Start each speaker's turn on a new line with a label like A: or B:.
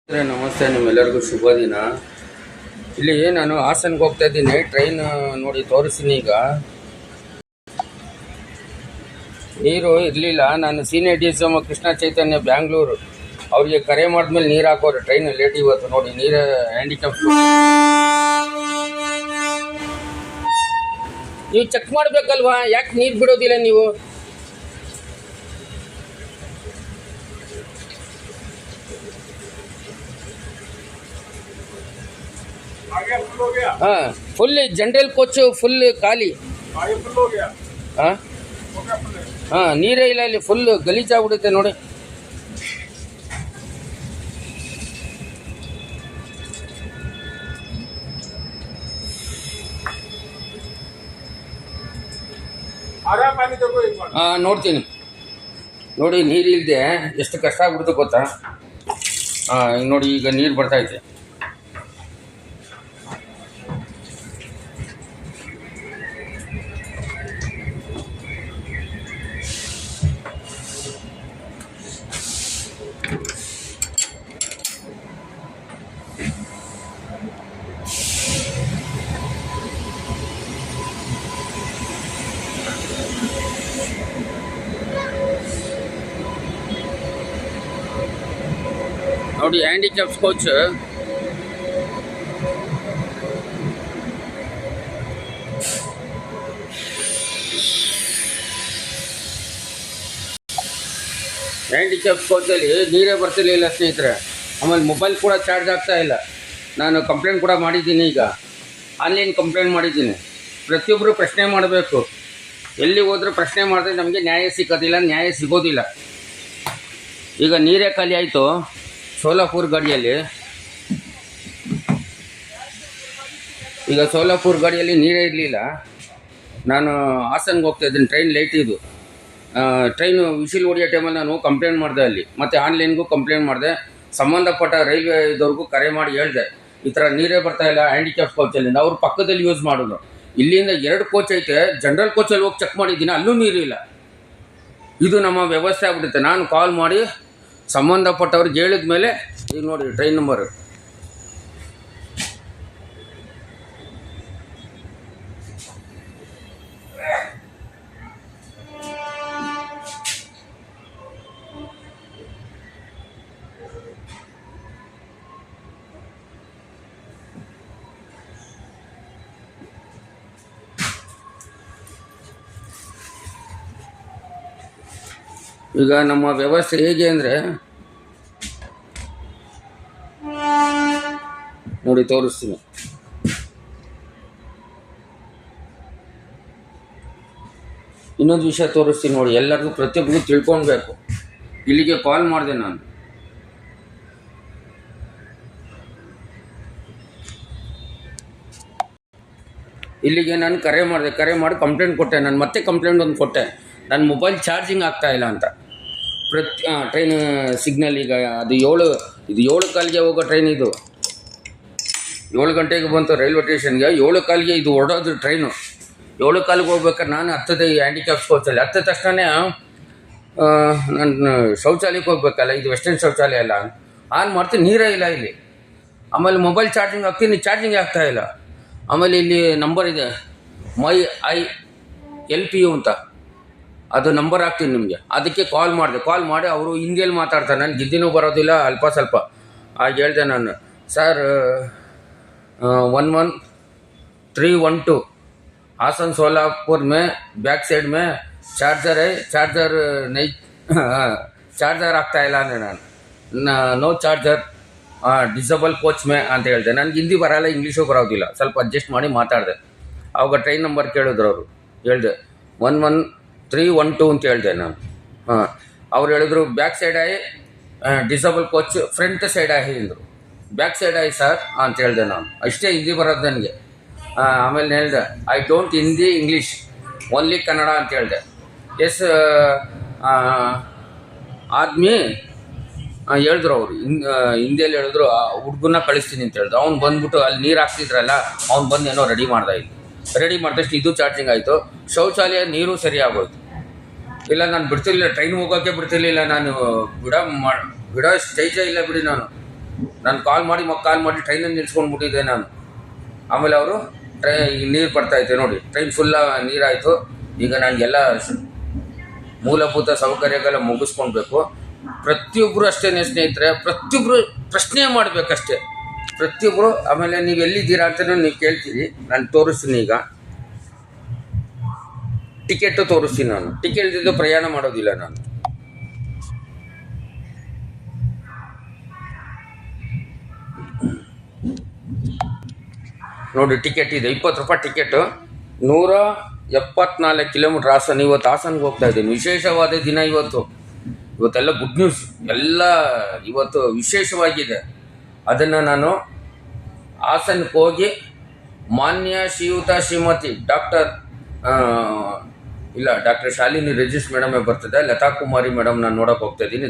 A: ನಮಸ್ತೆ, ನಿಮ್ಮೆಲ್ಲರಿಗೂ ಶುಭ ದಿನ. ಇಲ್ಲಿ ನಾನು ಹಾಸನ್ಗೆ ಹೋಗ್ತಾ ಇದ್ದೀನಿ. ಟ್ರೈನ್ ನೋಡಿ ತೋರಿಸ್ತೀನಿ. ಈಗ ನೀರು ಇರಲಿಲ್ಲ. ನಾನು ಸೀನಿಯರ್ ಡಿಸಮ್ ಕೃಷ್ಣ ಚೈತನ್ಯ ಬ್ಯಾಂಗ್ಳೂರು ಅವ್ರಿಗೆ ಕರೆ ಮಾಡಿದ್ಮೇಲೆ ನೀರು ಹಾಕೋರು. ಟ್ರೈನ್ ಲೇಟ್ ಇವತ್ತು. ನೋಡಿ ನೀರು ಹ್ಯಾಂಡಿಕ್ಯಾಪ್. ನೀವು ಚೆಕ್ ಮಾಡಬೇಕಲ್ವಾ? ಯಾಕೆ ನೀರು ಬಿಡೋದಿಲ್ಲ ನೀವು? हाँ, फुल जनरल कोच फुल खाली. हाँ हाँ, ನೀರೇ ಇಲ್ಲ ಇಲ್ಲಿ. ಫುಲ್ ಗಲೀಜಾಗ್ಬಿಡುತ್ತೆ ನೋಡಿ. ಹಾಂ, ನೋಡ್ತೀನಿ. ನೋಡಿ ನೀರಿಲ್ಲದೆ ಎಷ್ಟು ಕಷ್ಟ ಆಗ್ಬಿಡುತ್ತೆ ಗೊತ್ತಾ? ಹಾಂ, ನೋಡಿ ಈಗ ನೀರು ಬರ್ತೈತೆ. ನೋಡಿ ಹ್ಯಾಂಡಿಕ್ಯಾಪ್ಸ್ ಕೋಚ್. ಹ್ಯಾಂಡಿಕ್ಯಾಪ್ಸ್ ಕೋಚಲ್ಲಿ ನೀರೇ ಬರ್ತಿರ್ಲಿಲ್ಲ ಸ್ನೇಹಿತರೆ. ಆಮೇಲೆ ಮೊಬೈಲ್ ಕೂಡ ಚಾರ್ಜ್ ಆಗ್ತಾ ಇಲ್ಲ. ನಾನು ಕಂಪ್ಲೇಂಟ್ ಕೂಡ ಮಾಡಿದ್ದೀನಿ. ಈಗ ಆನ್ಲೈನ್ ಕಂಪ್ಲೇಂಟ್ ಮಾಡಿದ್ದೀನಿ. ಪ್ರತಿಯೊಬ್ಬರು ಪ್ರಶ್ನೆ ಮಾಡಬೇಕು. ಎಲ್ಲಿ ಹೋದರೂ ಪ್ರಶ್ನೆ ಮಾಡಿದ್ರೆ ನಮಗೆ ನ್ಯಾಯ ಸಿಗೋದಿಲ್ಲ, ನ್ಯಾಯ ಸಿಗೋದಿಲ್ಲ. ಈಗ ನೀರೇ ಖಾಲಿ ಆಯಿತು ಸೋಲಾಪುರ ಗಾಡಿಯಲ್ಲಿ. ಈಗ ಸೋಲಾಪುರ ಗಾಡಿಯಲ್ಲಿ ನೀರೇ ಇರಲಿಲ್ಲ. ನಾನು ಹಾಸನ್ಗೆ ಹೋಗ್ತಾ ಇದ್ದೀನಿ. ಟ್ರೈನ್ ಲೇಟ್ ಇದು. ಟ್ರೈನು ವಿಸಿಲ್ ಹೊಡೆಯೋ ಟೈಮಲ್ಲಿ ನಾನು ಕಂಪ್ಲೇಂಟ್ ಮಾಡಿದೆ ಅಲ್ಲಿ. ಮತ್ತು ಆನ್ಲೈನ್ಗೂ ಕಂಪ್ಲೇಂಟ್ ಮಾಡಿದೆ. ಸಂಬಂಧಪಟ್ಟ ರೈಲ್ವೆ ಇದವ್ರಿಗೂ ಕರೆ ಮಾಡಿ ಹೇಳಿದೆ, ಈ ಥರ ನೀರೇ ಬರ್ತಾಯಿಲ್ಲ ಹ್ಯಾಂಡಿಕ್ಯಾಪ್ ಕೋಚಲ್ಲಿಂದ. ಅವ್ರು ಪಕ್ಕದಲ್ಲಿ ಯೂಸ್ ಮಾಡೋದು. ಇಲ್ಲಿಂದ 2 ಕೋಚ್ ಐತೆ. ಜನರಲ್ ಕೋಚಲ್ಲಿ ಹೋಗಿ ಚೆಕ್ ಮಾಡಿದ್ದೀನಿ, ಅಲ್ಲೂ ನೀರಿಲ್ಲ. ಇದು ನಮ್ಮ ವ್ಯವಸ್ಥೆ ಆಗ್ಬಿಡುತ್ತೆ. ನಾನು ಕಾಲ್ ಮಾಡಿ ಸಂಬಂಧಪಟ್ಟವ್ರಿಗೆ ಹೇಳಿದ ಮೇಲೆ ಈಗ ನೋಡಿ ಟ್ರೈನ್ ನಂಬರು. ಈಗ ನಮ್ಮ ವ್ಯವಸ್ಥೆ ಹೇಗೆ ಅಂದರೆ ನೋಡಿ ತೋರಿಸ್ತೀನಿ. ಇನ್ನೊಂದು ವಿಷಯ ತೋರಿಸ್ತೀನಿ ನೋಡಿ. ಎಲ್ಲರಿಗೂ ಪ್ರತಿಯೊಬ್ಬರಿಗೂ ತಿಳ್ಕೊಳ್ಬೇಕು. ಇಲ್ಲಿಗೆ ಕಾಲ್ ಮಾಡಿದೆ ನಾನು. ಇಲ್ಲಿಗೆ ನಾನು ಕರೆ ಮಾಡಿ ಕಂಪ್ಲೇಂಟ್ ಕೊಟ್ಟೆ. ನಾನು ಮತ್ತೆ ಕಂಪ್ಲೇಂಟ್ ಒಂದು ಕೊಟ್ಟೆ, ನನ್ನ ಮೊಬೈಲ್ ಚಾರ್ಜಿಂಗ್ ಆಗ್ತಾಯಿಲ್ಲ ಅಂತ. ಟ್ರೈನ್ ಸಿಗ್ನಲ್ ಈಗ ಅದು 7 ಕಾಲಿಗೆ ಹೋಗೋ ಟ್ರೈನ್ ಇದು. 7 ಗಂಟೆಗೆ ಬಂತು ರೈಲ್ವೆ ಸ್ಟೇಷನ್ಗೆ. 7 ಕಾಲಿಗೆ ಇದು ಹೊರಡೋದು ಟ್ರೈನು. 7 ಕಾಲಿಗೆ ಹೋಗ್ಬೇಕಾದ್ರೆ ನಾನು ಹತ್ತದ ಹ್ಯಾಂಡಿಕ್ಯಾಪ್ಸ್ ಕೋಚಲ್ಲಿ. ಹತ್ತಿದ ತಕ್ಷಣ ನಾನು ಶೌಚಾಲಯಕ್ಕೆ ಹೋಗ್ಬೇಕಲ್ಲ, ಇದು ವೆಸ್ಟರ್ನ್ ಶೌಚಾಲಯ ಅಲ್ಲ. ಆನ್ ಮಾಡ್ತೀನಿ, ನೀರೇ ಇಲ್ಲ ಇಲ್ಲಿ. ಆಮೇಲೆ ಮೊಬೈಲ್ ಚಾರ್ಜಿಂಗ್ ಹಾಕ್ತೀನಿ, ಚಾರ್ಜಿಂಗ್ ಆಗ್ತಾಯಿಲ್ಲ. ಆಮೇಲೆ ಇಲ್ಲಿ ನಂಬರ್ ಇದೆ, MyILPU ಅಂತ. ಅದು ನಂಬರ್ ಹಾಕ್ತೀನಿ ನಿಮಗೆ. ಅದಕ್ಕೆ ಕಾಲ್ ಮಾಡಿ ಅವರು ಹಿಂದಿಯಲ್ಲಿ ಮಾತಾಡ್ತಾರೆ. ನನಗೆ ಹಿಂದಿನೂ ಬರೋದಿಲ್ಲ, ಅಲ್ಪ ಸ್ವಲ್ಪ. ಆಗ ಹೇಳಿದೆ ನಾನು, ಸರ್ 11312 ಹಾಸನ್ सोलापुर में बैक साइड में चार्जर नहीं ಚಾರ್ಜರ್ ಆಗ್ತಾಯಿಲ್ಲ ಅಂದರೆ ನೋ ಚಾರ್ಜರ್ ಡಿಸಬಲ್ ಕೋಚ್ ಮೇ ಅಂತ ಹೇಳಿದೆ. ನನಗೆ ಹಿಂದಿ ಬರೋಲ್ಲ, ಇಂಗ್ಲೀಷು ಬರೋದಿಲ್ಲ. ಸ್ವಲ್ಪ ಅಡ್ಜಸ್ಟ್ ಮಾಡಿ ಮಾತಾಡಿದೆ. ಆವಾಗ ಟ್ರೈನ್ ನಂಬರ್ ಕೇಳಿದ್ರು ಅವರು. ಹೇಳಿದೆ 11312 ಅಂತ ಹೇಳಿದೆ ನಾನು. ಅವ್ರು ಹೇಳಿದ್ರು ಬ್ಯಾಕ್ ಸೈಡ್ ಆಗಿ ಡಿಸಬಲ್ ಕೋಚ್ ಫ್ರಂಟ್ ಸೈಡ್ ಆಗಿ ಅಂದರು. ಬ್ಯಾಕ್ ಸೈಡ್ ಆಗಿ ಸರ್ ಅಂತ ಹೇಳಿದೆ ನಾನು. ಅಷ್ಟೇ ಹಿಂದಿ ಬರೋದು ನನಗೆ. ಆಮೇಲೆ ಹೇಳಿದೆ I don't Hindi English, only Kannada ಅಂತ ಹೇಳಿದೆ. ಎಸ್ ಆದ್ಮಿ ಹೇಳಿದ್ರು ಅವರು. ಹಿಂದಿಯಲ್ಲಿ ಹೇಳಿದ್ರು, ಹುಡುಗನ್ನ ಕಳಿಸ್ತೀನಿ ಅಂತ ಹೇಳಿದ್ರು. ಅವ್ನು ಬಂದ್ಬಿಟ್ಟು ಅಲ್ಲಿ ನೀರು ಹಾಕ್ತಿದ್ರಲ್ಲ, ಅವ್ನು ಬಂದು ಏನೋ ರೆಡಿ ಮಾಡಿದಷ್ಟು ಇದು ಚಾರ್ಜಿಂಗ್ ಆಯಿತು. ಶೌಚಾಲಯ ನೀರು ಸರಿ ಆಗೋಯ್ತು. ಇಲ್ಲ ನಾನು ಬಿಡ್ತಿರ್ಲಿಲ್ಲ, ಟ್ರೈನ್ ಹೋಗೋಕ್ಕೆ ಬಿಡ್ತಿರ್ಲಿಲ್ಲ. ನಾನು ಬಿಡೋ ಸ್ಟೇಜೇ ಇಲ್ಲ ಬಿಡಿ. ನಾನು ನಾನು ಕಾಲ್ ಮಾಡಿ ಟ್ರೈನಲ್ಲಿ ನಿಲ್ಸ್ಕೊಂಡ್ಬಿಟ್ಟಿದ್ದೆ ನಾನು. ಆಮೇಲೆ ಅವರು ನೀರು ಬರ್ತಾಯಿದೆ ನೋಡಿ, ಟ್ರೈನ್ ಫುಲ್ಲ ನೀರಾಯಿತು. ಈಗ ನನಗೆಲ್ಲ ಮೂಲಭೂತ ಸೌಕರ್ಯಗಳ ಮುಗಿಸ್ಕೊಳ್ಬೇಕು. ಪ್ರತಿಯೊಬ್ಬರು ಅಷ್ಟೇ ಸ್ನೇಹಿತರೆ, ಪ್ರತಿಯೊಬ್ಬರು ಪ್ರಶ್ನೆ ಮಾಡಬೇಕಷ್ಟೇ ಪ್ರತಿಯೊಬ್ಬರು. ಆಮೇಲೆ ನೀವು ಎಲ್ಲಿದ್ದೀರಾ ಅಂತಲೂ ನೀವು ಕೇಳ್ತೀರಿ, ನಾನು ತೋರಿಸ್ತೀನಿ. ಈಗ ಟಿಕೆಟು ತೋರಿಸ್ತೀನಿ. ನಾನು ಟಿಕೆಟ್ ಇದ್ದು ಪ್ರಯಾಣ ಮಾಡೋದಿಲ್ಲ ನಾನು. ನೋಡಿ ಟಿಕೆಟ್ ಇದೆ, 20 ರೂಪಾಯಿ ಟಿಕೆಟು. 174 ಕಿಲೋಮೀಟ್ರ್ ಹಾಸನ. ಇವತ್ತು ಹಾಸನ್ಗೆ ಹೋಗ್ತಾ ಇದ್ದೀನಿ. ವಿಶೇಷವಾದ ದಿನ ಇವತ್ತೆಲ್ಲ ಗುಡ್ ನ್ಯೂಸ್ ಎಲ್ಲ ಇವತ್ತು ವಿಶೇಷವಾಗಿದೆ. ಅದನ್ನು ನಾನು ಹಾಸನಕ್ಕೆ ಹೋಗಿ ಮಾನ್ಯ ಶ್ರೀಯುತ ಶ್ರೀಮತಿ ಡಾಕ್ಟರ್ ಶಾಲಿನಿ ರೆಜಿಸ್ ಮೇಡಮೇ ಬರ್ತದೆ, ಲತಾ ಕುಮಾರಿ ಮೇಡಮ್ ನಾನು ನೋಡೋಕೆ ಹೋಗ್ತಾ ಇದ್ದೀನಿ.